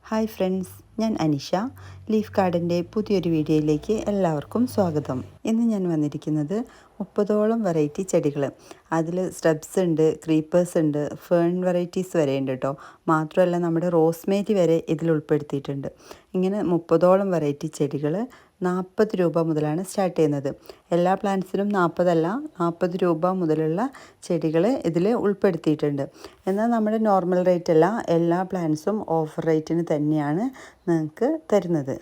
Hi friends, ഞാൻ Anisha. Leaf ഗാർഡൻ്റെ പുതിയൊരു വീഡിയോയിലേക്ക് എല്ലാവർക്കും സ്വാഗതം. ഇന്ന് ഞാൻ വന്നിരിക്കുന്നത് 30ഓളം വെറൈറ്റി ചെടികൾ. അതിൽ സ്ട്രബ്സ് ഉണ്ട്, ക്രീപ്പേഴ്സ് ഉണ്ട്, ഫേൺ വെറൈറ്റീസ് വരെ ഉണ്ട് കേട്ടോ. മാത്രമല്ല നമ്മുടെ റോസ്മേരി വരെ ഇതിൽ ഉൾപ്പെടുത്തിയിട്ടുണ്ട്. ഇങ്ങനെ 30ഓളം വെറൈറ്റി ചെടികൾ 40 രൂപ മുതലാണ് സ്റ്റാർട്ട് ചെയ്യുന്നത്. എല്ലാ പ്ലാന്റ്സിനും 40 അല്ല, 40 രൂപ മുതലുള്ള ചെടികൾ ഇതിൽ ഉൾപ്പെടുത്തിയിട്ടുണ്ട്. എന്നാൽ നമ്മുടെ നോർമൽ റേറ്റ് അല്ല, എല്ലാ പ്ലാന്റ്സും ഓഫർ റേറ്റിന് തന്നെയാണ് നിങ്ങൾക്ക് തരുന്നത്.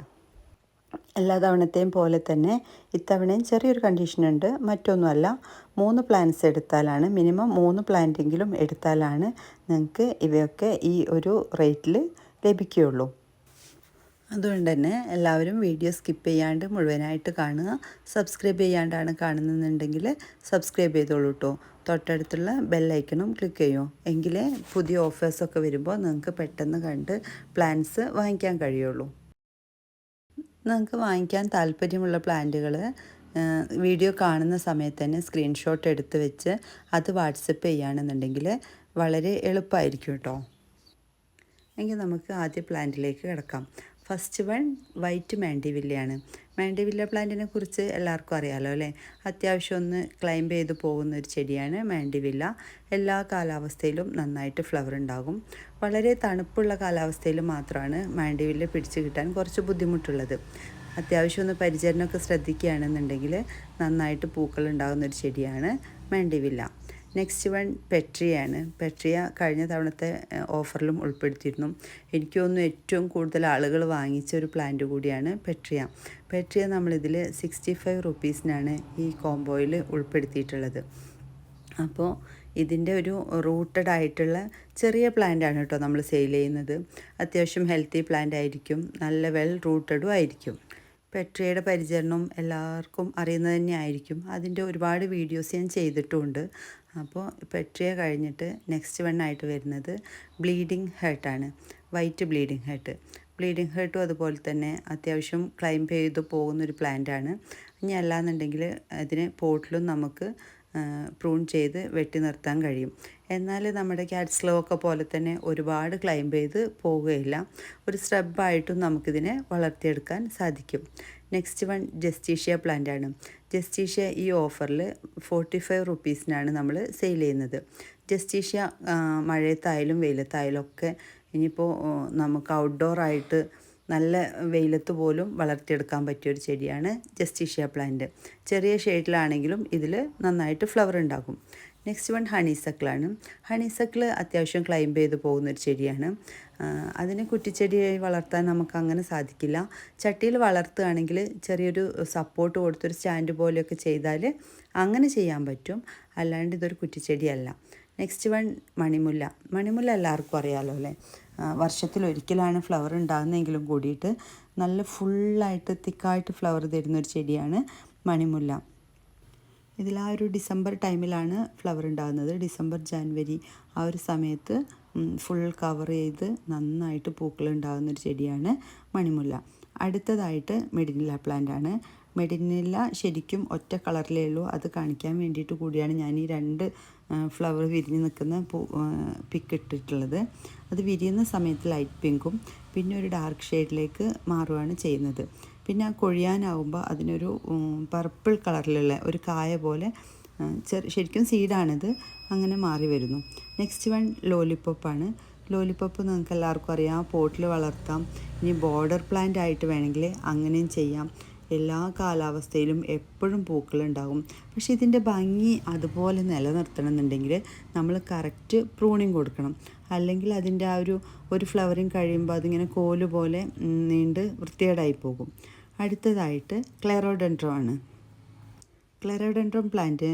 എല്ലാ തവണത്തെയും പോലെ തന്നെ ഇത്തവണയും ചെറിയൊരു കണ്ടീഷനുണ്ട്. മറ്റൊന്നുമല്ല, 3 പ്ലാന്റ്സ് എടുത്താലാണ്, മിനിമം 3 പ്ലാന്റെങ്കിലും എടുത്താലാണ് നിങ്ങൾക്ക് ഇവയൊക്കെ ഈ ഒരു റേറ്റിൽ ലഭിക്കുകയുള്ളൂ. അതുകൊണ്ട് തന്നെ എല്ലാവരും വീഡിയോ സ്കിപ്പ് ചെയ്യാണ്ട് മുഴുവനായിട്ട് കാണുക. സബ്സ്ക്രൈബ് ചെയ്യാണ്ടാണ് കാണുന്നുണ്ടെങ്കിൽ സബ്സ്ക്രൈബ് ചെയ്തോളൂ കേട്ടോ. തൊട്ടടുത്തുള്ള ബെല്ലൈക്കണും ക്ലിക്ക് ചെയ്യൂ. എങ്കിലേ പുതിയ ഓഫേഴ്സൊക്കെ വരുമ്പോൾ നിങ്ങൾക്ക് പെട്ടെന്ന് കണ്ട് പ്ലാന്റ്സ് വാങ്ങിക്കാൻ കഴിയുള്ളൂ. നിങ്ങൾക്ക് വാങ്ങിക്കാൻ താല്പര്യമുള്ള പ്ലാന്റുകൾ വീഡിയോ കാണുന്ന സമയത്ത് തന്നെ സ്ക്രീൻഷോട്ട് എടുത്ത് വെച്ച് അത് വാട്സപ്പ് ചെയ്യുകയാണെന്നുണ്ടെങ്കിൽ വളരെ എളുപ്പമായിരിക്കും കേട്ടോ. എങ്കിൽ നമുക്ക് ആദ്യ പ്ലാന്റിലേക്ക് കിടക്കാം. ഫസ്റ്റ് വൺ വൈറ്റ് മാൻഡിവില്ലയാണ്. മാൻഡിവില്ല പ്ലാന്റിനെ കുറിച്ച് എല്ലാവർക്കും അറിയാമല്ലോ അല്ലേ. അത്യാവശ്യം ഒന്ന് ക്ലൈംബ് ചെയ്ത് പോകുന്ന ഒരു ചെടിയാണ് മാൻഡിവില്ല. എല്ലാ കാലാവസ്ഥയിലും നന്നായിട്ട് ഫ്ലവർ ഉണ്ടാകും. വളരെ തണുപ്പുള്ള കാലാവസ്ഥയിൽ മാത്രമാണ് മാൻഡിവില്ല പിടിച്ചു കിട്ടാൻ കുറച്ച് ബുദ്ധിമുട്ടുള്ളത്. അത്യാവശ്യം ഒന്ന് പരിചരണമൊക്കെ ശ്രദ്ധിക്കുകയാണെന്നുണ്ടെങ്കിൽ നന്നായിട്ട് പൂക്കൾ ഉണ്ടാകുന്ന ഒരു ചെടിയാണ് മാൻഡിവില്ല. നെക്സ്റ്റ് വൺ പെട്രിയാണ്. പെട്രിയ കഴിഞ്ഞ തവണത്തെ ഓഫറിലും ഉൾപ്പെടുത്തിയിരുന്നു. എനിക്ക് തോന്നുന്നു ഏറ്റവും കൂടുതൽ ആളുകൾ വാങ്ങിച്ച ഒരു പ്ലാന്റ് കൂടിയാണ് പെട്രിയ. പെട്രിയ നമ്മളിതിൽ 65 റുപ്പീസിനാണ് ഈ കോംബോയിൽ ഉൾപ്പെടുത്തിയിട്ടുള്ളത്. അപ്പോൾ ഇതിൻ്റെ ഒരു റൂട്ടഡ് ആയിട്ടുള്ള ചെറിയ പ്ലാന്റാണ് കേട്ടോ നമ്മൾ സെയിൽ ചെയ്യുന്നത്. അത്യാവശ്യം ഹെൽത്തി പ്ലാന്റ് ആയിരിക്കും, നല്ല വെൽ റൂട്ടഡും ആയിരിക്കും. പെട്രിയയുടെ പരിചരണം എല്ലാവർക്കും അറിയുന്നത് തന്നെ ആയിരിക്കും. അതിൻ്റെ ഒരുപാട് വീഡിയോസ് ഞാൻ ചെയ്തിട്ടുമുണ്ട്. അപ്പോൾ പെട്രിയ കഴിഞ്ഞിട്ട് നെക്സ്റ്റ് വണ്ണായിട്ട് വരുന്നത് ബ്ലീഡിങ് ഹേർട്ടാണ്. White bleeding heart. ബ്ലീഡിങ് ഹേർട്ടും അതുപോലെ തന്നെ അത്യാവശ്യം ക്ലൈംബ് ചെയ്ത് പോകുന്നൊരു പ്ലാന്റാണ്. ഇനി അല്ലാന്നുണ്ടെങ്കിൽ അതിനെ പോട്ടിലും നമുക്ക് പ്രൂൺ ചെയ്ത് വെട്ടി നിർത്താൻ കഴിയും. എന്നാൽ നമ്മുടെ ക്യാറ്റ്സ് ക്ലോ ഒക്കെ പോലെ തന്നെ ഒരുപാട് ക്ലൈംബ് ചെയ്ത് പോവുകയില്ല. ഒരു സ്ട്രബായിട്ടും നമുക്കിതിനെ വളർത്തിയെടുക്കാൻ സാധിക്കും. നെക്സ്റ്റ് വൺ ജസ്റ്റീഷ്യ പ്ലാന്റാണ്. ജസ്റ്റീഷ്യ ഈ ഓഫറിൽ 45 റുപ്പീസിനാണ് നമ്മൾ സെയിൽ ചെയ്യുന്നത്. ജസ്റ്റീഷ്യ മഴയത്തായാലും വെയിലത്തായാലും ഒക്കെ ഇനിയിപ്പോൾ നമുക്ക് ഔട്ട്ഡോറായിട്ട് നല്ല വെയിലത്ത് പോലും വളർത്തിയെടുക്കാൻ പറ്റിയൊരു ചെടിയാണ് ജസ്റ്റീഷ്യ പ്ലാന്റ്. ചെറിയ ഷെയ്ഡിലാണെങ്കിലും ഇതിൽ നന്നായിട്ട് ഫ്ലവർ ഉണ്ടാകും. നെക്സ്റ്റ് വൺ ഹണിസക്കിളാണ്. ഹണിസക്കിൾ അത്യാവശ്യം ക്ലൈംബ് ചെയ്ത് പോകുന്നൊരു ചെടിയാണ്. അതിനെ കുറ്റിച്ചെടിയായി വളർത്താൻ നമുക്ക് അങ്ങനെ സാധിക്കില്ല. ചട്ടിയിൽ വളർത്തുകയാണെങ്കിൽ ചെറിയൊരു സപ്പോർട്ട് കൊടുത്തൊരു സ്റ്റാൻഡ് പോലെയൊക്കെ ചെയ്താൽ അങ്ങനെ ചെയ്യാൻ പറ്റും. അല്ലാണ്ട് ഇതൊരു കുറ്റിച്ചെടിയല്ല. Next one മണിമുല്ല. മണിമുല്ല എല്ലാവർക്കും അറിയാമല്ലോ അല്ലേ. വർഷത്തിലൊരിക്കലാണ് ഫ്ലവർ ഉണ്ടാകുന്നതെങ്കിലും കൂടിയിട്ട് നല്ല ഫുള്ളായിട്ട് തിക്കായിട്ട് ഫ്ലവർ തരുന്നൊരു ചെടിയാണ് മണിമുല്ല. ഇതിൽ ആ ഒരു ഡിസംബർ ടൈമിലാണ് ഫ്ലവർ ഉണ്ടാകുന്നത്. ഡിസംബർ ജാനുവരി ആ ഒരു സമയത്ത് ഫുൾ കവർ ചെയ്ത് നന്നായിട്ട് പൂക്കൾ ഉണ്ടാകുന്നൊരു ചെടിയാണ് മണിമുല്ല. അടുത്തതായിട്ട് മെഡിനില്ല പ്ലാന്റാണ്. മെഡിനില്ല ശരിക്കും ഒറ്റ കളറിലേ ഉള്ളൂ. അത് കാണിക്കാൻ വേണ്ടിയിട്ട് കൂടിയാണ് ഞാൻ ഈ 2 ഫ്ലവർ വിരിഞ്ഞ് നിൽക്കുന്ന പിക്ക് ഇട്ടിട്ടുള്ളത്. അത് വിരിയുന്ന സമയത്ത് ലൈറ്റ് പിങ്കും പിന്നെ ഒരു ഡാർക്ക് ഷെയ്ഡിലേക്ക് മാറുകയാണ് ചെയ്യുന്നത്. പിന്നെ ആ കൊഴിയാനാവുമ്പോൾ അതിനൊരു പർപ്പിൾ കളറിലുള്ള ഒരു കായ പോലെ ശരിക്കും സീഡാണിത്, അങ്ങനെ മാറി വരുന്നു. Next one ലോലിപ്പോപ്പാണ്. ലോലിപ്പോപ്പ് നിങ്ങൾക്ക് എല്ലാവർക്കും അറിയാം, പോട്ടിൽ വളർത്താം. ഇനി ബോർഡർ പ്ലാന്റ് ആയിട്ട് വേണമെങ്കിൽ അങ്ങനെയും ചെയ്യാം. എല്ലാ കാലാവസ്ഥയിലും എപ്പോഴും പൂക്കളുണ്ടാകും. പക്ഷേ ഇതിൻ്റെ ഭംഗി അതുപോലെ നിലനിർത്തണമെന്നുണ്ടെങ്കിൽ നമ്മൾ കറക്റ്റ് പ്രൂണിങ് കൊടുക്കണം. അല്ലെങ്കിൽ അതിൻ്റെ ആ ഒരു ഫ്ലവറിങ് കഴിയുമ്പോൾ അതിങ്ങനെ കോല് പോലെ നീണ്ട് വൃത്തികേടായി പോകും. അടുത്തതായിട്ട് ക്ലെറോഡെൻഡ്രം ആണ്. ക്ലെറോഡെൻഡ്രം പ്ലാന്റ്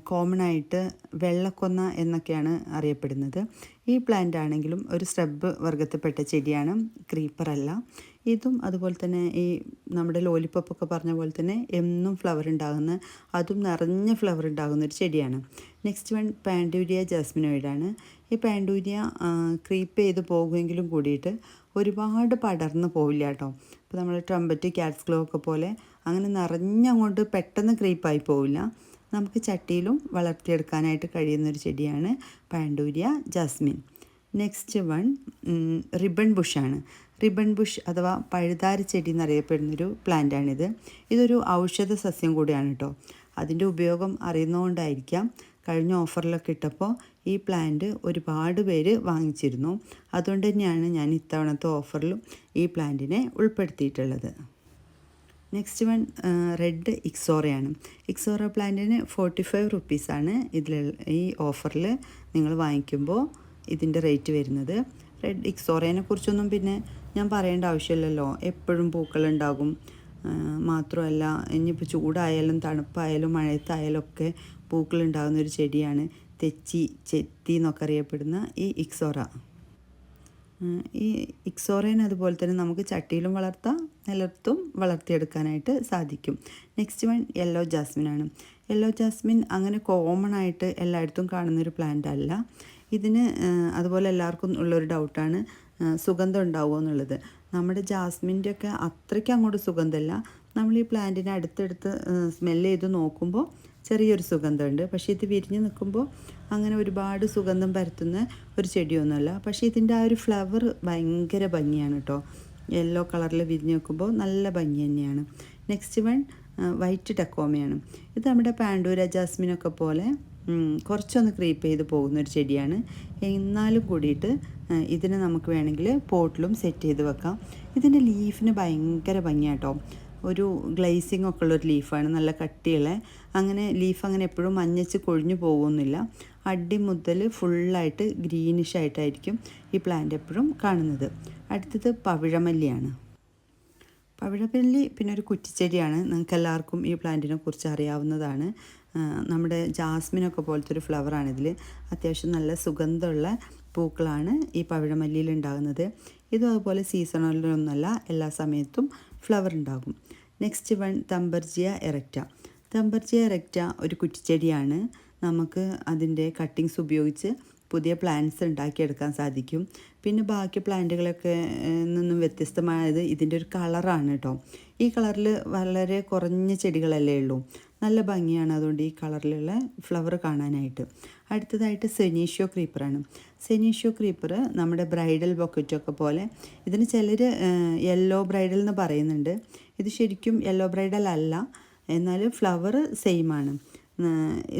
കോമൺ ആയിട്ട് വെള്ളക്കൊന്ന എന്നൊക്കെയാണ് അറിയപ്പെടുന്നത്. ഈ പ്ലാന്റ് ആണെങ്കിലും ഒരു സ്ട്രബ് വർഗത്തിൽപ്പെട്ട ചെടിയാണ്, ക്രീപ്പർ അല്ല. ഇതും അതുപോലെ തന്നെ ഈ നമ്മുടെ ലോലിപ്പോപ്പൊക്കെ പറഞ്ഞ പോലെ തന്നെ എന്നും ഫ്ലവർ ഉണ്ടാകുന്ന, അതും നിറഞ്ഞ ഫ്ലവർ ഉണ്ടാകുന്ന ഒരു ചെടിയാണ്. നെക്സ്റ്റ് വൺ പാൻഡൂരിയ ജാസ്മിനോയിഡാണ്. ഈ പാൻഡൂരിയ ക്രീപ്പ് ചെയ്ത് പോകുമെങ്കിലും കൂടിയിട്ട് ഒരുപാട് പടർന്ന് പോവില്ല കേട്ടോ. ഇപ്പോൾ നമ്മൾ ട്രംപറ്റ്, ക്യാറ്റ്സ് ക്ലോ ഒക്കെ പോലെ അങ്ങനെ നിറഞ്ഞങ്ങോട്ട് പെട്ടെന്ന് ക്രീപ്പായി പോവില്ല. നമുക്ക് ചട്ടിയിലും വളർത്തിയെടുക്കാനായിട്ട് കഴിയുന്നൊരു ചെടിയാണ് pandorea jasmine. Next one ribbon ബുഷാണ്. റിബൺ ബുഷ് അഥവാ പഴുതാര ചെടി എന്നറിയപ്പെടുന്നൊരു പ്ലാന്റാണിത്. ഇതൊരു ഔഷധ സസ്യം കൂടിയാണ് കേട്ടോ. അതിൻ്റെ ഉപയോഗം അറിയുന്നതുകൊണ്ടായിരിക്കാം കഴിഞ്ഞ ഓഫറിലൊക്കെ ഇട്ടപ്പോൾ ഈ പ്ലാന്റ് ഒരുപാട് പേര് വാങ്ങിച്ചിരുന്നു. അതുകൊണ്ട് തന്നെയാണ് ഞാൻ ഇത്തവണത്തെ ഓഫറിലും ഈ പ്ലാന്റിനെ ഉൾപ്പെടുത്തിയിട്ടുള്ളത്. നെക്സ്റ്റ് വൺ റെഡ് ഇക്സോറയാണ്. ഇക്സോറ പ്ലാന്റിന് 45 റുപ്പീസാണ് ഈ ഓഫറിൽ നിങ്ങൾ വാങ്ങിക്കുമ്പോൾ ഇതിൻ്റെ റേറ്റ് വരുന്നത്. റെഡ് ഇക്സോറേനെ കുറിച്ചൊന്നും പിന്നെ ഞാൻ പറയേണ്ട ആവശ്യമില്ലല്ലോ. എപ്പോഴും പൂക്കളുണ്ടാകും. മാത്രമല്ല ഇനിയിപ്പോൾ ചൂടായാലും തണുപ്പായാലും മഴയത്തായാലും ഒക്കെ പൂക്കളുണ്ടാകുന്ന ഒരു ചെടിയാണ് തെച്ചി, ചെത്തി എന്നൊക്കെ അറിയപ്പെടുന്ന ഈ ഇക്സോറ. ഈ ഇക്സോറേനെ അതുപോലെ തന്നെ നമുക്ക് ചട്ടിയിലും വളർത്താം, നിലത്തും വളർത്തിയെടുക്കാനായിട്ട് സാധിക്കും. നെക്സ്റ്റ് വൺ യെല്ലോ ജാസ്മിനാണ്. യെല്ലോ ജാസ്മിൻ അങ്ങനെ കോമൺ ആയിട്ട് എല്ലായിടത്തും കാണുന്നൊരു പ്ലാന്റ് അല്ല. ഇതിന് അതുപോലെ എല്ലാവർക്കും ഉള്ളൊരു ഡൗട്ടാണ് സുഗന്ധം ഉണ്ടാവുമോ എന്നുള്ളത്. നമ്മുടെ ജാസ്മിൻ്റെ ഒക്കെ അത്രയ്ക്ക് അങ്ങോട്ട് സുഗന്ധമല്ല. നമ്മൾ ഈ പ്ലാന്റിനെ അടുത്തടുത്ത് സ്മെല്ല് ചെയ്ത് നോക്കുമ്പോൾ ചെറിയൊരു സുഗന്ധമുണ്ട്. പക്ഷേ ഇത് വിരിഞ്ഞ് നിൽക്കുമ്പോൾ അങ്ങനെ ഒരുപാട് സുഗന്ധം പരത്തുന്ന ഒരു ചെടിയൊന്നുമല്ല. പക്ഷേ ഇതിൻ്റെ ആ ഒരു ഫ്ലവർ ഭയങ്കര ഭംഗിയാണ് കേട്ടോ. യെല്ലോ കളറിൽ വിരിഞ്ഞ് നിൽക്കുമ്പോൾ നല്ല ഭംഗി തന്നെയാണ്. നെക്സ്റ്റ് വൺ വൈറ്റ് ടെക്കോമയാണ്. ഇത് നമ്മുടെ പാണ്ടൂര ജാസ്മിനൊക്കെ പോലെ കുറച്ചൊന്ന് ക്രീപ്പ് ചെയ്ത് പോകുന്നൊരു ചെടിയാണ്. എന്നാലും കൂടിയിട്ട് ഇതിനെ നമുക്ക് വേണമെങ്കിൽ പോട്ടിലും സെറ്റ് ചെയ്ത് വെക്കാം. ഇതിൻ്റെ ലീഫിന് ഭയങ്കര ഭംഗിയാട്ടോ. ഒരു ഗ്ലേസിങ് ഒക്കെ ഉള്ളൊരു ലീഫാണ്, നല്ല കട്ടിയുള്ള. അങ്ങനെ ലീഫ് അങ്ങനെ എപ്പോഴും മഞ്ഞച്ച് കൊഴിഞ്ഞു പോകുന്നില്ല. അടി മുതൽ ഫുള്ളായിട്ട് ഗ്രീനിഷ് ആയിട്ടായിരിക്കും ഈ പ്ലാന്റ് എപ്പോഴും കാണുന്നത്. അടുത്തത് പവിഴമല്ലിയാണ്. പവിഴമല്ലി പിന്നെ ഒരു കുറ്റിച്ചെടിയാണ്. നിങ്ങൾക്ക് എല്ലാവർക്കും ഈ പ്ലാന്റിനെ കുറിച്ച് അറിയാവുന്നതാണ്. നമ്മുടെ ജാസ്മിനൊക്കെ പോലത്തെ ഒരു ഫ്ലവറാണിതിൽ. അത്യാവശ്യം നല്ല സുഗന്ധമുള്ള പൂക്കളാണ് ഈ പവിഴമല്ലിയിൽ ഉണ്ടാകുന്നത്. ഇതും അതുപോലെ സീസണലിലൊന്നുമല്ല, എല്ലാ സമയത്തും ഫ്ലവർ ഉണ്ടാകും. Next one തമ്പർജിയ എറക്റ്റ. തമ്പർജിയ എറക്റ്റ ഒരു കുറ്റിച്ചെടിയാണ്. നമുക്ക് അതിൻ്റെ കട്ടിങ്സ് ഉപയോഗിച്ച് പുതിയ പ്ലാന്റ്സ് ഉണ്ടാക്കിയെടുക്കാൻ സാധിക്കും. പിന്നെ ബാക്കി പ്ലാന്റുകളൊക്കെ നിന്നും വ്യത്യസ്തമായത് ഇതിൻ്റെ ഒരു കളറാണ് കേട്ടോ. ഈ കളറിൽ വളരെ കുറഞ്ഞ ചെടികളല്ലേ ഉള്ളൂ. നല്ല ഭംഗിയാണ് അതുകൊണ്ട് ഈ കളറിലുള്ള ഫ്ലവർ കാണാനായിട്ട്. അടുത്തതായിട്ട് സെനീഷ്യോ ക്രീപ്പറാണ്. സെനീഷ്യോ ക്രീപ്പർ നമ്മുടെ ബ്രൈഡൽ ബൊക്കറ്റൊക്കെ പോലെ. ഇതിന് ചിലർ യെല്ലോ ബ്രൈഡൽ എന്ന് പറയുന്നുണ്ട്. ഇത് ശരിക്കും യെല്ലോ ബ്രൈഡൽ അല്ല, എന്നാലും ഫ്ലവർ സെയിമാണ്.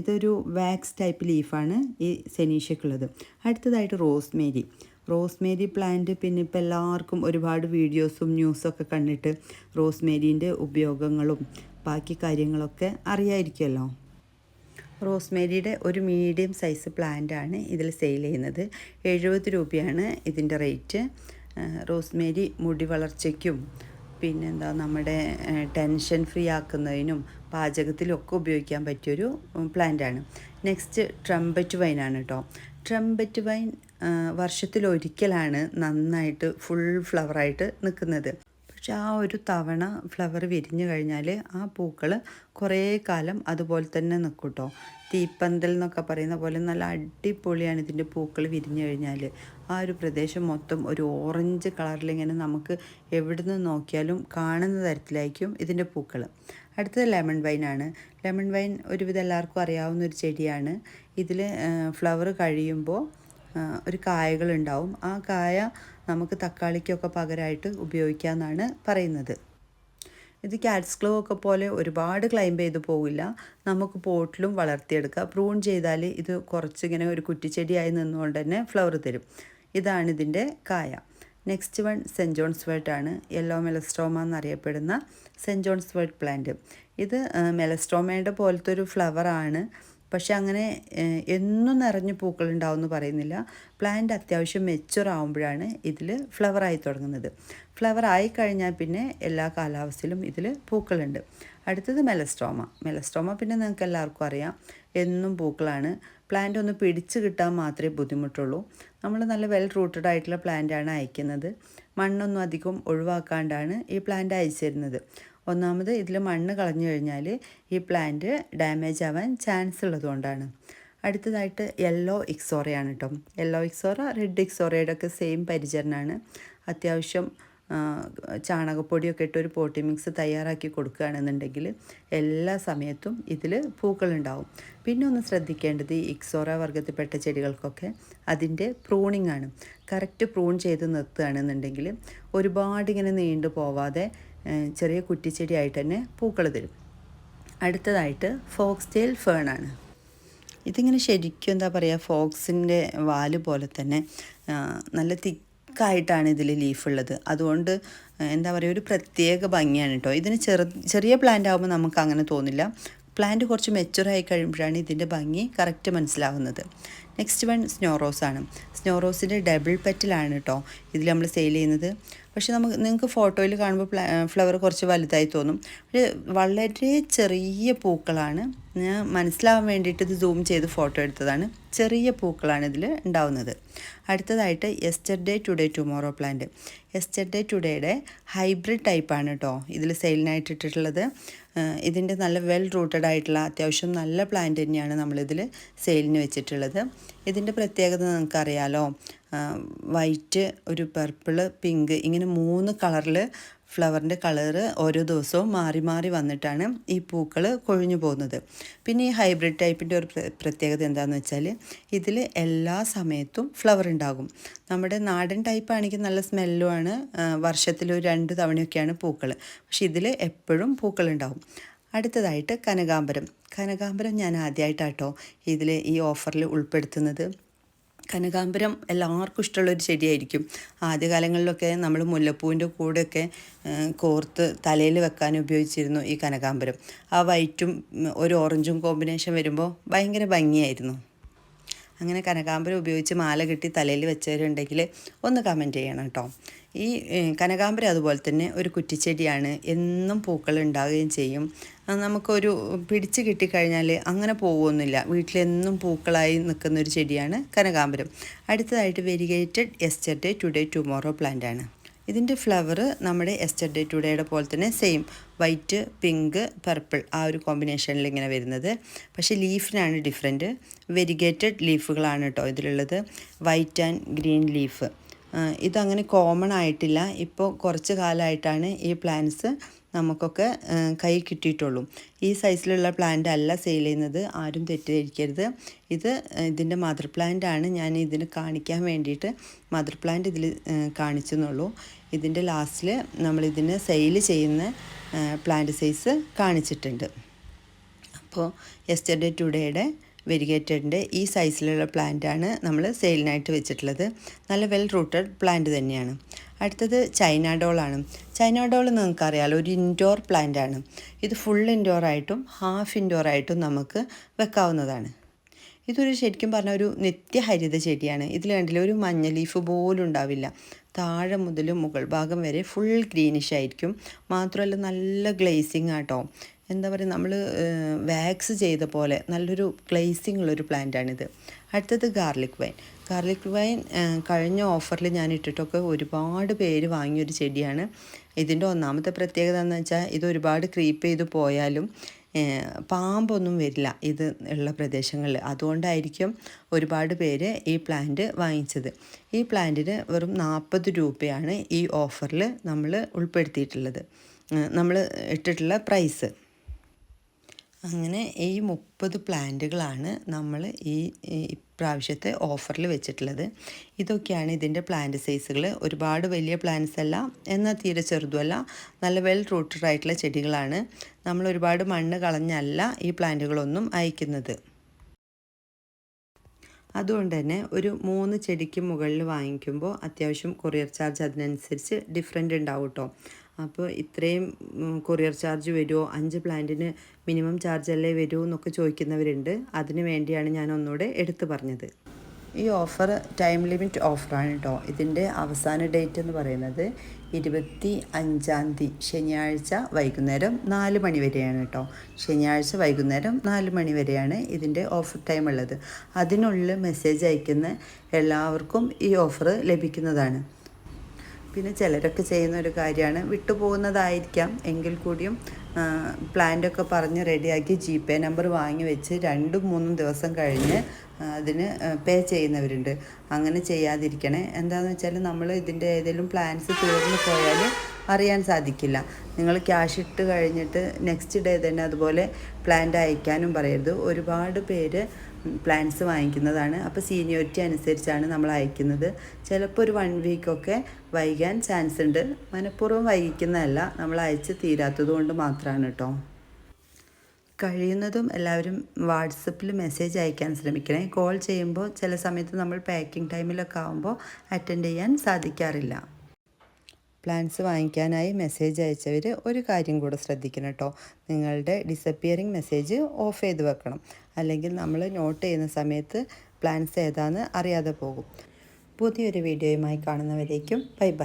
ഇതൊരു വാക്സ് ടൈപ്പ് ലീഫാണ് ഈ സെനീഷ്യക്കുള്ളത്. അടുത്തതായിട്ട് റോസ്മേരി. റോസ്മേരി പ്ലാന്റ് പിന്നെ ഇപ്പോൾ എല്ലാവർക്കും ഒരുപാട് വീഡിയോസും ന്യൂസൊക്കെ കണ്ടിട്ട് റോസ്മേരീൻ്റെ ഉപയോഗങ്ങളും ബാക്കി കാര്യങ്ങളൊക്കെ അറിയായിരിക്കുമല്ലോ. റോസ്മേരിയുടെ ഒരു മീഡിയം സൈസ് പ്ലാന്റാണ് ഇതിൽ സെയിൽ ചെയ്യുന്നത്. 70 രൂപയാണ് ഇതിൻ്റെ റേറ്റ്. റോസ്മേരി മുടി വളർച്ചയ്ക്കും പിന്നെന്താ നമ്മുടെ ടെൻഷൻ ഫ്രീ ആക്കുന്നതിനും പാചകത്തിലൊക്കെ ഉപയോഗിക്കാൻ പറ്റിയൊരു പ്ലാന്റാണ്. നെക്സ്റ്റ് ട്രംപറ്റ് വൈനാണ് കേട്ടോ. ട്രംപറ്റ് വൈൻ വർഷത്തിലൊരിക്കലാണ് നന്നായിട്ട് ഫുൾ ഫ്ലവറായിട്ട് നിൽക്കുന്നത്. പക്ഷെ ആ ഒരു തവണ ഫ്ലവർ വിരിഞ്ഞു കഴിഞ്ഞാൽ ആ പൂക്കൾ കുറേ കാലം അതുപോലെ തന്നെ നിൽക്കും കേട്ടോ. തീപ്പന്തൽ എന്നൊക്കെ പറയുന്ന പോലെ നല്ല അടിപൊളിയാണ് ഇതിൻ്റെ പൂക്കൾ വിരിഞ്ഞു കഴിഞ്ഞാൽ. ആ ഒരു പ്രദേശം മൊത്തം ഒരു ഓറഞ്ച് കളറിലിങ്ങനെ നമുക്ക് എവിടെ നിന്ന് നോക്കിയാലും കാണുന്ന തരത്തിലായിരിക്കും ഇതിൻ്റെ പൂക്കൾ. അടുത്തത് ലെമൺ വൈനാണ്. ലെമൺ വൈൻ ഒരുവിധം എല്ലാവർക്കും അറിയാവുന്ന ഒരു ചെടിയാണ്. ഇതിൽ ഫ്ലവർ കഴിയുമ്പോൾ ഒരു കായകളുണ്ടാവും. ആ കായ നമുക്ക് തക്കാളിക്കൊക്കെ പകരമായിട്ട് ഉപയോഗിക്കാമെന്നാണ് പറയുന്നത്. ഇത് കാറ്റ്സ് ക്ലോ ഒക്കെ പോലെ ഒരുപാട് ക്ലൈംബ് ചെയ്ത് പോകില്ല. നമുക്ക് പോട്ടിലും വളർത്തിയെടുക്കാം. പ്രൂൺ ചെയ്താൽ ഇത് കുറച്ചിങ്ങനെ ഒരു കുറ്റിച്ചെടിയായി നിന്നുകൊണ്ട് തന്നെ ഫ്ലവർ തരും. ഇതാണ് ഇതിൻ്റെ കായ. നെക്സ്റ്റ് വൺ സെൻറ്റ് ജോൺസ് വേർട്ട് ആണ്. യെല്ലോ മെലസ്ട്രോമ എന്നറിയപ്പെടുന്ന സെൻറ്റ് ജോൺസ് വേർട്ട് പ്ലാന്റ്. ഇത് മെലസ്ട്രോമയുടെ പോലത്തെ ഒരു ഫ്ലവറാണ്. പക്ഷെ അങ്ങനെ എന്നും നിറഞ്ഞ് പൂക്കളുണ്ടാവും എന്ന് പറയുന്നില്ല. പ്ലാന്റ് അത്യാവശ്യം മെച്ചുവർ ആകുമ്പോഴാണ് ഇതിൽ ഫ്ലവറായി തുടങ്ങുന്നത്. ഫ്ലവറായി കഴിഞ്ഞാൽ പിന്നെ എല്ലാ കാലാവസ്ഥയിലും ഇതിൽ പൂക്കളുണ്ട്. അടുത്തത് മെലസ്ട്രോമ. മെലസ്ട്രോമ പിന്നെ നിങ്ങൾക്ക് എല്ലാവർക്കും അറിയാം, എന്നും പൂക്കളാണ്. പ്ലാന്റ് ഒന്ന് പിടിച്ച് കിട്ടാൻ മാത്രമേ ബുദ്ധിമുട്ടുള്ളൂ. നമ്മൾ നല്ല വെൽ റൂട്ടഡ് ആയിട്ടുള്ള പ്ലാന്റാണ് അയക്കുന്നത്. മണ്ണൊന്നും അധികം ഒഴിവാക്കാണ്ടാണ് ഈ പ്ലാന്റ് അയച്ചു തരുന്നത്. ഒന്നാമത് ഇതിൽ മണ്ണ് കളഞ്ഞു കഴിഞ്ഞാൽ ഈ പ്ലാന്റ് ഡാമേജ് ആവാൻ ചാൻസ് ഉള്ളതുകൊണ്ടാണ്. അടുത്തതായിട്ട് യെല്ലോ ഇക്സോറയാണ് കേട്ടോ. യെല്ലോ ഇക്സോറ റെഡ് ഇക്സോറയുടെ ഒക്കെ സെയിം പരിചരണമാണ്. അത്യാവശ്യം ചാണകപ്പൊടിയൊക്കെ ഇട്ട് ഒരു പോട്ടി മിക്സ് തയ്യാറാക്കി കൊടുക്കുകയാണെന്നുണ്ടെങ്കിൽ എല്ലാ സമയത്തും ഇതിൽ പൂക്കളുണ്ടാവും. പിന്നെ ഒന്ന് ശ്രദ്ധിക്കേണ്ടത് ഈ ഇക്സോറ വർഗ്ഗത്തിൽപ്പെട്ട ചെടികൾക്കൊക്കെ അതിൻ്റെ പ്രൂണിംഗ് ആണ്. കറക്റ്റ് പ്രൂൺ ചെയ്ത് നിർത്തുകയാണെന്നുണ്ടെങ്കിൽ ഒരുപാട് ഇങ്ങനെ നീണ്ടു പോവാതെ ചെറിയ കുറ്റിച്ചെടിയായിട്ട് തന്നെ പൂക്കൾ തരും. അടുത്തതായിട്ട് ഫോക്സ് ടെയിൽ ഫേൺ ആണ്. ഇതിങ്ങനെ ശരിക്കും എന്താ പറയുക, ഫോക്സിൻ്റെ വാല് പോലെ തന്നെ നല്ല തിക്കായിട്ടാണ് ഇതിൽ ലീഫുള്ളത്. അതുകൊണ്ട് എന്താ പറയുക, ഒരു പ്രത്യേക ഭംഗിയാണ് കേട്ടോ. ഇതിന് ചെറിയ പ്ലാന്റ് ആകുമ്പോൾ നമുക്ക് അങ്ങനെ തോന്നില്ല. പ്ലാന്റ് കുറച്ച് മെച്ചുറായി കഴിയുമ്പോഴാണ് ഇതിൻ്റെ ഭംഗി കറക്റ്റ് മനസ്സിലാവുന്നത്. നെക്സ്റ്റ് വൺ സ്നോ റോസാണ്. സ്നോ റോസിൻ്റെ ഡബിൾ പെറ്റലാണ് കേട്ടോ ഇതിൽ നമ്മൾ സെയിൽ ചെയ്യുന്നത്. പക്ഷെ നിങ്ങൾക്ക് ഫോട്ടോയിൽ കാണുമ്പോൾ ഫ്ലവർ കുറച്ച് വലുതായി തോന്നും. പക്ഷേ വളരെ ചെറിയ പൂക്കളാണ്. ഞാൻ മനസ്സിലാവാൻ വേണ്ടിയിട്ട് ഇത് സൂം ചെയ്ത് ഫോട്ടോ എടുത്തതാണ്. ചെറിയ പൂക്കളാണ് ഇതിൽ ഉണ്ടാവുന്നത്. അടുത്തതായിട്ട് yesterday today tomorrow plant. Yesterday ടുഡേയുടെ ഹൈബ്രിഡ് ടൈപ്പാണ് കേട്ടോ ഇതിൽ സെയിലിനായിട്ട് ഇട്ടിട്ടുള്ളത്. ഇതിൻ്റെ നല്ല വെൽ റൂട്ടഡ് ആയിട്ടുള്ള അത്യാവശ്യം നല്ല പ്ലാന്റ് തന്നെയാണ് നമ്മളിതിൽ സെയിലിന് വെച്ചിട്ടുള്ളത്. ഇതിൻ്റെ പ്രത്യേകത നിങ്ങൾക്കറിയാലോ, വൈറ്റ്, ഒരു പർപ്പിൾ, പിങ്ക്, ഇങ്ങനെ 3 കളറിൽ ഫ്ലവറിൻ്റെ കളറ് ഓരോ ദിവസവും മാറി മാറി വന്നിട്ടാണ് ഈ പൂക്കൾ കൊഴിഞ്ഞു പോകുന്നത്. പിന്നെ ഈ ഹൈബ്രിഡ് ടൈപ്പിൻ്റെ ഒരു പ്രത്യേകത എന്താണെന്ന് വെച്ചാൽ ഇതിൽ എല്ലാ സമയത്തും ഫ്ലവർ ഉണ്ടാകും. നമ്മുടെ നാടൻ ടൈപ്പ് ആണെങ്കിൽ നല്ല സ്മെല്ലുമാണ്, വർഷത്തിൽ 2 തവണയൊക്കെയാണ് പൂക്കൾ. പക്ഷെ ഇതിൽ എപ്പോഴും പൂക്കളുണ്ടാവും. അടുത്തതായിട്ട് കനകാംബരം ഞാൻ ആദ്യമായിട്ടാട്ടോ ഇതിൽ ഈ ഓഫറിൽ ഉൾപ്പെടുത്തുന്നത്. കനകാംബരം എല്ലാവർക്കും ഇഷ്ടമുള്ളൊരു ചെടിയായിരിക്കും. ആദ്യകാലങ്ങളിലൊക്കെ നമ്മൾ മുല്ലപ്പൂവിൻ്റെ കൂടെയൊക്കെ കോർത്ത് തലയിൽ വെക്കാൻ ഉപയോഗിച്ചിരുന്നു ഈ കനകാംബരം. ആ വൈറ്റും ഒരു ഓറഞ്ചും കോമ്പിനേഷൻ വരുമ്പോൾ ഭയങ്കര ഭംഗിയായിരുന്നു. അങ്ങനെ കനകാംബരം ഉപയോഗിച്ച് മാല കെട്ടി തലയിൽ വെച്ചവരുണ്ടെങ്കിൽ ഒന്ന് കമൻറ്റ് ചെയ്യണം കേട്ടോ. ഈ കനകാംബരം അതുപോലെ തന്നെ ഒരു കുറ്റിച്ചെടിയാണ്. എന്നും പൂക്കൾ ഉണ്ടാവുകയും ചെയ്യും. നമുക്കൊരു പിടിച്ച് കിട്ടിക്കഴിഞ്ഞാൽ അങ്ങനെ പോകുന്നില്ല. വീട്ടിലെന്നും പൂക്കളായി നിൽക്കുന്നൊരു ചെടിയാണ് കനകാംബരം. അടുത്തതായിട്ട് variegated yesterday today tomorrow plant ആണ്. ഇതിൻ്റെ ഫ്ലവർ നമ്മുടെ യെസ്റ്റർഡേ ടുഡേയുടെ പോലെ തന്നെ സെയിം വൈറ്റ്, പിങ്ക്, പർപ്പിൾ ആ ഒരു കോമ്പിനേഷനിൽ ഇങ്ങനെ വരുന്നത്. പക്ഷേ ലീഫിനാണ് ഡിഫറെൻറ്റ്. വെരിഗേറ്റഡ് ലീഫുകളാണ് കേട്ടോ ഇതിലുള്ളത്. White and green leaf. ഇതങ്ങനെ കോമൺ ആയിട്ടില്ല. ഇപ്പോൾ കുറച്ച് കാലമായിട്ടാണ് ഈ പ്ലാന്റ്സ് നമുക്കൊക്കെ കൈ കിട്ടിയിട്ടുള്ളൂ. ഈ സൈസിലുള്ള പ്ലാന്റ് അല്ല സെയിൽ ചെയ്യുന്നത്, ആരും തെറ്റിദ്ധരിക്കരുത്. ഇതിൻ്റെ മദർ പ്ലാന്റ് ആണ്. ഞാൻ ഇതിന് കാണിക്കാൻ വേണ്ടിയിട്ട് മദർ പ്ലാന്റ് ഇതിൽ കാണിച്ചെന്നുള്ളൂ. ഇതിൻ്റെ ലാസ്റ്റിൽ നമ്മളിതിന് സെയിൽ ചെയ്യുന്ന പ്ലാന്റ് സൈസ് കാണിച്ചിട്ടുണ്ട്. അപ്പോൾ യെസ്റ്റർഡേ ടുഡേയുടെ വെരിഗേറ്റഡിൻ്റെ ഈ സൈസിലുള്ള പ്ലാന്റാണ് നമ്മൾ സെയിലിനായിട്ട് വെച്ചിട്ടുള്ളത്. നല്ല വെൽ റൂട്ടഡ് പ്ലാന്റ് തന്നെയാണ്. അടുത്തത് ചൈന ഡോളാണ്. ചൈന ഡോൾ നിങ്ങൾക്കറിയാലോ, ഒരു ഇൻഡോർ പ്ലാന്റ് ആണ്. ഇത് ഫുൾ ഇൻഡോർ ആയിട്ടും ഹാഫ് ഇൻഡോർ ആയിട്ടും നമുക്ക് വെക്കാവുന്നതാണ്. ഇതൊരു ശരിക്കും പറഞ്ഞാൽ ഒരു നിത്യഹരിത ചെടിയാണ്. ഇതിൽ കണ്ടില്ല, ഒരു മഞ്ഞ ലീഫ് പോലും ഉണ്ടാവില്ല. താഴെ മുതൽ മുകൾ ഭാഗം വരെ ഫുൾ ഗ്രീനിഷ് ആയിരിക്കും. മാത്രമല്ല നല്ല ഗ്ലേസിങ് ആട്ടോ. എന്താ പറയുക, നമ്മൾ വാക്സ് ചെയ്ത പോലെ നല്ലൊരു ഗ്ലേസിങ് ഉള്ളൊരു പ്ലാന്റാണിത്. അടുത്തത് ഗാർലിക് വൈൻ കഴിഞ്ഞ ഓഫറിൽ ഞാൻ ഇട്ടിട്ടൊക്കെ ഒരുപാട് പേര് വാങ്ങിയൊരു ചെടിയാണ്. ഇതിൻ്റെ ഒന്നാമത്തെ പ്രത്യേകത എന്ന് വെച്ചാൽ ഇത് ഒരുപാട് ക്രീപ്പ് ചെയ്ത് പോയാലും പാമ്പൊന്നും വരില്ല ഇത് ഉള്ള പ്രദേശങ്ങളിൽ. അതുകൊണ്ടായിരിക്കും ഒരുപാട് പേര് ഈ പ്ലാന്റ് വാങ്ങിച്ചത്. ഈ പ്ലാന്റിന് വെറും 40 രൂപയാണ് ഈ ഓഫറിൽ നമ്മൾ ഉൾപ്പെടുത്തിയിട്ടുള്ളത്, നമ്മൾ ഇട്ടിട്ടുള്ള പ്രൈസ്. അങ്ങനെ ഈ 30 പ്ലാന്റുകളാണ് നമ്മൾ ഈ ഇപ്രാവശ്യത്തെ ഓഫറിൽ വെച്ചിട്ടുള്ളത്. ഇതൊക്കെയാണ് ഇതിൻ്റെ പ്ലാന്റ് സൈസുകൾ. ഒരുപാട് വലിയ പ്ലാന്റ്സ് അല്ല, എന്നാൽ തീരെ ചെറുതുമല്ല. നല്ല വെൽ റൂട്ടഡ് ആയിട്ടുള്ള ചെടികളാണ്. നമ്മൾ ഒരുപാട് മണ്ണ് കളഞ്ഞല്ല ഈ പ്ലാന്റുകളൊന്നും അയക്കുന്നത്. അതുകൊണ്ട് തന്നെ ഒരു 3 ചെടിക്ക് മുകളിൽ വാങ്ങിക്കുമ്പോൾ അത്യാവശ്യം കൊറിയർ ചാർജ് അതിനനുസരിച്ച് ഡിഫറെൻ്റ് ഉണ്ടാവും കേട്ടോ. അപ്പോൾ ഇത്രയും കൊറിയർ ചാർജ് വരുമോ, 5 പ്ലാന്റിന് മിനിമം ചാർജ് അല്ലേ വരുമോ എന്നൊക്കെ ചോദിക്കുന്നവരുണ്ട്. അതിന് വേണ്ടിയാണ് ഞാൻ ഒന്നുകൂടെ എടുത്തു പറഞ്ഞത്. ഈ ഓഫർ ടൈം ലിമിറ്റ് ഓഫറാണ് കേട്ടോ. ഇതിൻ്റെ അവസാന ഡേറ്റ് എന്ന് പറയുന്നത് 25-ാം തീയതി ശനിയാഴ്ച വൈകുന്നേരം 4 മണി വരെയാണ് കേട്ടോ. ശനിയാഴ്ച വൈകുന്നേരം 4 മണി വരെയാണ് ഇതിൻ്റെ ഓഫർ ടൈം ഉള്ളത്. അതിനുള്ളിൽ മെസ്സേജ് അയക്കുന്ന എല്ലാവർക്കും ഈ ഓഫർ ലഭിക്കുന്നതാണ്. പിന്നെ ചിലരൊക്കെ ചെയ്യുന്ന ഒരു കാര്യമാണ് വിട്ടുപോകുന്നതായിരിക്കാം എങ്കിൽ കൂടിയും പ്ലാന്റൊക്കെ പറഞ്ഞ് റെഡിയാക്കി GPay നമ്പർ വാങ്ങി വെച്ച് 2-3 ദിവസം കഴിഞ്ഞ് അതിന് പേ ചെയ്യുന്നവരുണ്ട്. അങ്ങനെ ചെയ്യാതിരിക്കണേ. എന്താണെന്ന് വെച്ചാൽ നമ്മൾ ഇതിൻ്റെ ഏതെങ്കിലും പ്ലാൻസ് തീർന്നു പോയാൽ അറിയാൻ സാധിക്കില്ല. നിങ്ങൾ ക്യാഷ് ഇട്ട് കഴിഞ്ഞിട്ട് നെക്സ്റ്റ് ഡേ തന്നെ അതുപോലെ പ്ലാന്റ് അയക്കാനും പറയരുത്. ഒരുപാട് പേര് പ്ലാൻസ് വാങ്ങിക്കുന്നതാണ്. അപ്പോൾ സീനിയോറിറ്റി അനുസരിച്ചാണ് നമ്മൾ അയക്കുന്നത്. ചിലപ്പോൾ ഒരു 1 വീക്കൊക്കെ വൈകാൻ ചാൻസ് ഉണ്ട്. മനഃപൂർവ്വം വൈകിക്കുന്നതല്ല, നമ്മൾ അയച്ച് തീരാത്തത് കൊണ്ട് മാത്രമാണ് കേട്ടോ. കഴിയുന്നതും എല്ലാവരും വാട്സപ്പിൽ മെസ്സേജ് അയക്കാൻ ശ്രമിക്കണേ. കോൾ ചെയ്യുമ്പോൾ ചില സമയത്ത് നമ്മൾ പാക്കിംഗ് ടൈമിലൊക്കെ ആകുമ്പോൾ അറ്റൻഡ് ചെയ്യാൻ സാധിക്കാറില്ല. പ്ലാൻസ് വാങ്ങിക്കാനായി മെസ്സേജ് അയച്ചവർ ഒരു കാര്യം കൂടെ ശ്രദ്ധിക്കണം കേട്ടോ. നിങ്ങളുടെ ഡിസപ്പിയറിങ് മെസ്സേജ് ഓഫ് ചെയ്ത് വെക്കണം. അല്ലെങ്കിൽ നമ്മൾ നോട്ട് ചെയ്യുന്ന സമയത്ത് പ്ലാൻസ് ഏതാണെന്ന് അറിയാതെ പോകും. പുതിയൊരു വീഡിയോയുമായി കാണുന്നവരേക്കും ബൈ ബൈ.